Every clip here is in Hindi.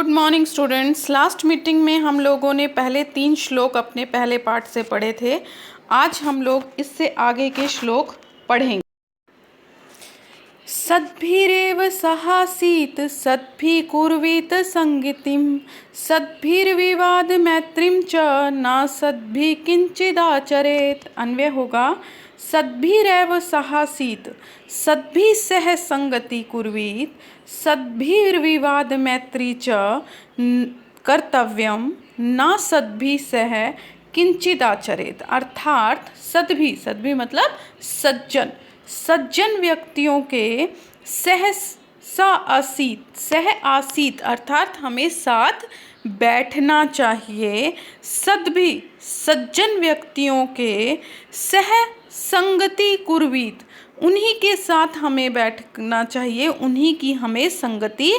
Good morning students. Last meeting में हम लोगों ने पहले 3 श्लोक अपने पहले पार्ट से पढ़े थे। आज हम लोग इससे आगे के श्लोक पढ़ेंगे। सद्भिरेव सहासीत सद्भि कुर्वीत संगतिम सद्भिर्विवाद मैत्रीम च न सद्भि किंचिदाचरेत। अन्वय होगा सद्भिरेव सहासीत सद्भि सह संगति कुर्वीत सद्भिर्विवाद मैत्री च कर्तव्यम न सद्भि सह किंचिदाचरेत। अर्थात सद्भि मतलब सज्जन सज्जन व्यक्तियों के सह आसीत अर्थात हमें साथ बैठना चाहिए। सद्भि सज्जन व्यक्तियों के सह संगति कुर्वीत उन्हीं के साथ हमें बैठना चाहिए, उन्हीं की हमें संगति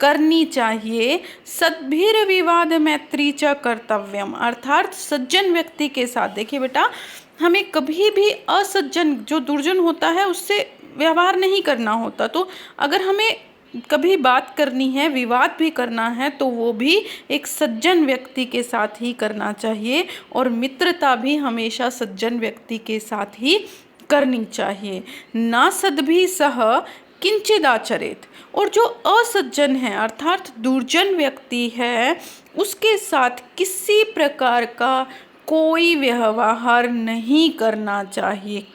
करनी चाहिए। सद्भिर्विवाद मैत्री च कर्तव्यम अर्थात सज्जन व्यक्ति के साथ, देखिए बेटा, हमें कभी भी असज्जन जो दुर्जन होता है उससे व्यवहार नहीं करना होता। तो अगर हमें कभी बात करनी है, विवाद भी करना है, तो वो भी एक सज्जन व्यक्ति के साथ ही करना चाहिए। और मित्रता भी हमेशा सज्जन व्यक्ति के साथ ही करनी चाहिए। ना सद्भि सह किंचिदाचरेत, और जो असज्जन है अर्थात दुर्जन व्यक्ति है उसके साथ किसी प्रकार का कोई व्यवहार नहीं करना चाहिए।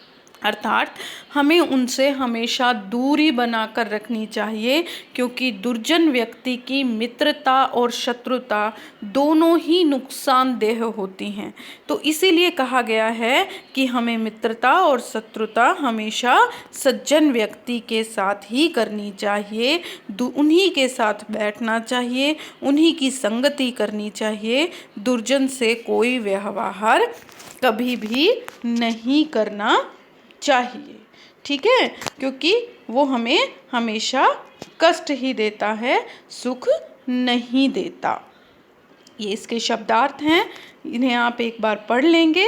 अर्थात हमें उनसे हमेशा दूरी बनाकर रखनी चाहिए, क्योंकि दुर्जन व्यक्ति की मित्रता और शत्रुता दोनों ही नुकसानदेह होती हैं। तो इसीलिए कहा गया है कि हमें मित्रता और शत्रुता हमेशा सज्जन व्यक्ति के साथ ही करनी चाहिए, उन्हीं के साथ बैठना चाहिए, उन्हीं की संगति करनी चाहिए। दुर्जन से कोई व्यवहार कभी भी नहीं करना चाहिए, ठीक है, क्योंकि वो हमें हमेशा कष्ट ही देता है, सुख नहीं देता। ये इसके शब्दार्थ हैं, इन्हें आप एक बार पढ़ लेंगे।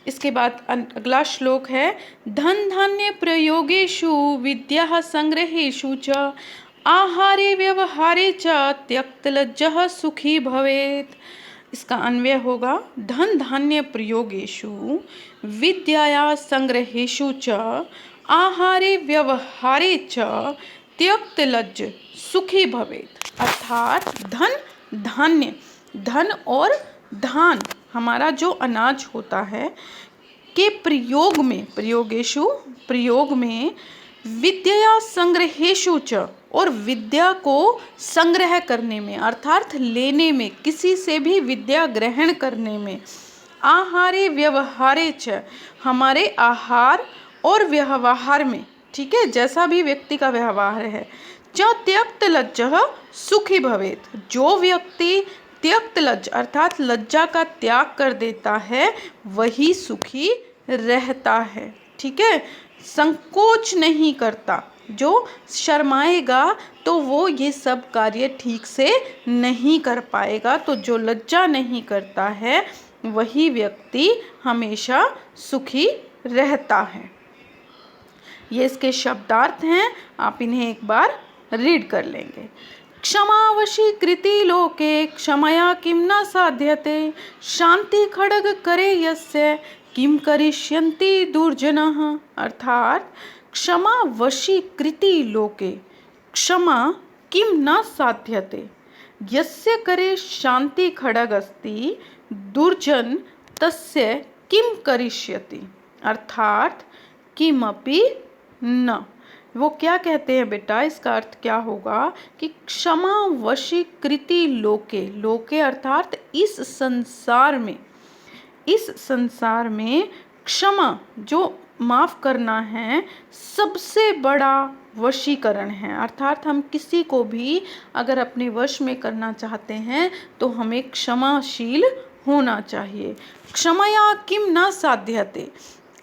इसके बाद अगला श्लोक है धन धान्य प्रयोगेषु विद्या संग्रहेषु च आहारे व्यवहारे च त्यक्त लज्जः सुखी भवेत्। इसका अन्वय होगा धन धान्य प्रयोगेषु विद्याया संग्रहेषु च आहारे व्यवहारे च त्यक्त लज्ज सुखी भवेत्। अर्थात धन धान्य, धन और धान हमारा जो अनाज होता है के प्रयोग में, प्रयोग में विद्या संग्रहेषु च, और विद्या को संग्रह करने में अर्थात लेने में, किसी से भी विद्या ग्रहण करने में, आहारे व्यवहारे च हमारे आहार और व्यवहार में, ठीक है, जैसा भी व्यक्ति का व्यवहार है, च त्यक्त लज्जः सुखी भवेत्, जो व्यक्ति त्यक्त लज्ज अर्थात लज्जा का त्याग कर देता है वही सुखी रहता है, ठीक है, संकोच नहीं करता। जो शर्माएगा तो वो ये सब कार्य ठीक से नहीं कर पाएगा। तो जो लज्जा नहीं करता है वही व्यक्ति हमेशा सुखी रहता है। ये इसके शब्दार्थ हैं, आप इन्हें एक बार रीड कर लेंगे। क्षमावशी कृति लोके क्षमया किम न साध्यते शांति खड्ग करे यस्य किम करिष्यन्ति दुर्जनः। अर्थात क्षमा वशी कृति लोके क्षमा किम न साध्यते यस्य करे शांति खड्ग अस्ति दुर्जन तस्य किम करिष्यति। अर्थात किमपि न, वो क्या कहते हैं बेटा, इसका अर्थ क्या होगा कि क्षमा वशी कृति लोके, लोके अर्थात इस संसार में क्षमा जो माफ़ करना है सबसे बड़ा वशीकरण है। अर्थात हम किसी को भी अगर अपने वश में करना चाहते हैं तो हमें क्षमाशील होना चाहिए। क्षमया किम न साध्यते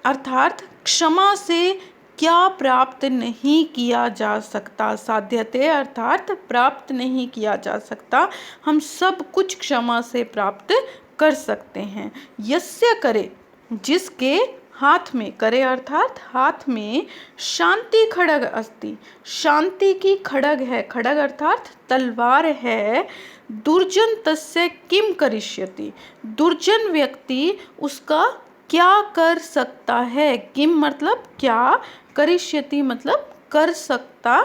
अर्थात क्षमा से क्या प्राप्त नहीं किया जा सकता, साध्यते अर्थात प्राप्त नहीं किया जा सकता, हम सब कुछ क्षमा से प्राप्त कर सकते हैं। यस्य करे जिसके हाथ में, करे अर्थात हाथ में शांति खड्ग अस्ति, शांति की खड्ग है, खड्ग अर्थात तलवार है। दुर्जन तस्य किम करिष्यति, दुर्जन व्यक्ति उसका क्या कर सकता है। किम मतलब क्या, करिष्यति मतलब कर सकता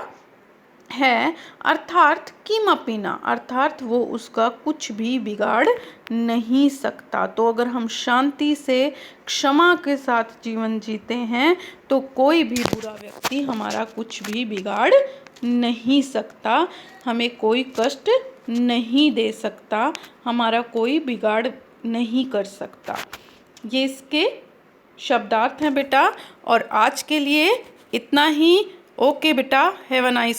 है, अर्थात किमपि न, अर्थात वो उसका कुछ भी बिगाड़ नहीं सकता। तो अगर हम शांति से, क्षमा के साथ जीवन जीते हैं तो कोई भी बुरा व्यक्ति हमारा कुछ भी बिगाड़ नहीं सकता, हमें कोई कष्ट नहीं दे सकता, हमारा कोई बिगाड़ नहीं कर सकता। ये इसके शब्दार्थ हैं बेटा। और आज के लिए इतना ही। ओके बेटा, हैव अ नाइस